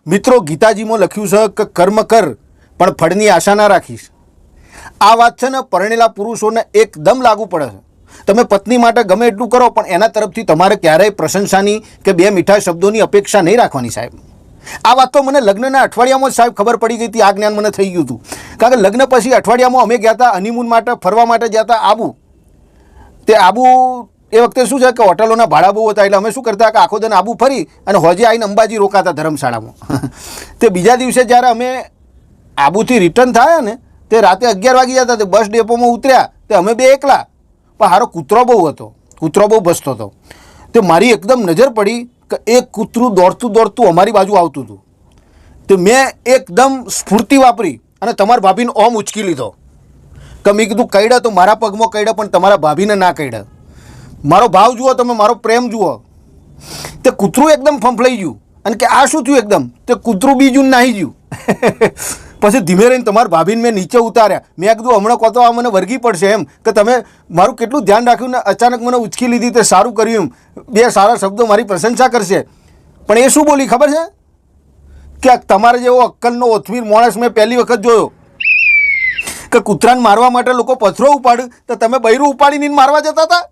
મિત્રો, ગીતાજીમાં લખ્યું છે કે કર્મ કર પણ ફળની આશા ના રાખીશ. આ વાત છે ને પરણેલા પુરુષોને એકદમ લાગુ પડે છે. તમે પત્ની માટે ગમે એટલું કરો પણ એના તરફથી તમારે ક્યારેય પ્રશંસાની કે બે મીઠા શબ્દોની અપેક્ષા નહીં રાખવાની સાહેબ. આ વાત તો મને લગ્નના અઠવાડિયામાં જ સાહેબ ખબર પડી ગઈ હતી. આ જ્ઞાન મને થઈ ગયું હતું. કારણ કે લગ્ન પછી અઠવાડિયામાં અમે ગયા હતા હનીમૂન માટે, ફરવા માટે ગયા હતા આબુ. તે આબુ એ વખતે શું છે કે હોટલોના ભાડા બહુ હતા, એટલે અમે શું કરતા કે આખો દિન આબુ ફરી અને હોજે આવીને અંબાજી રોકાતા ધર્મશાળામાં. તે બીજા દિવસે જ્યારે અમે આબુથી રિટર્ન થયા ને તે રાતે 11 વાગી જતા. તે બસ ડેપોમાં ઉતર્યા તે અમે બે એકલા, પણ હારો કૂતરો બહુ હતો, કૂતરો બહુ ભસતો હતો. તે મારી એકદમ નજર પડી કે એક કૂતરું દોડતું દોડતું અમારી બાજુ આવતું હતું. તો મેં એકદમ સ્ફૂર્તિ વાપરી અને તમારા ભાભીને ઓમ ઉચકી લીધો કે મેં કીધું કઈડા તો મારા પગમાં કઈડા પણ તમારા ભાભીને ના કઈડા. મારો ભાવ જુઓ તમે, મારો પ્રેમ જુઓ. તે કૂતરું એકદમ ફંફલાઈ ગયું અને કે આ શું થયું એકદમ. તે કૂતરું બીજું નાહી ગયું. પછી ધીમે રહીને તમારા ભાભીને મેં નીચે ઉતાર્યા. મેં કીધું હમણાં કહો તો આ મને વર્ગી પડશે એમ કે તમે મારું કેટલું ધ્યાન રાખ્યું ને અચાનક મને ઉચકી લીધી. તે સારું કર્યું એમ બે સારા શબ્દો મારી પ્રશંસા કરશે. પણ એ શું બોલી ખબર છે કે તમારે જેવો અક્કલનો ઓથવીર માણસ મેં પહેલી વખત જોયો કે કૂતરાને મારવા માટે લોકો પથરો ઉપાડે તો તમે બૈરું ઉપાડીને મારવા જતા હતા.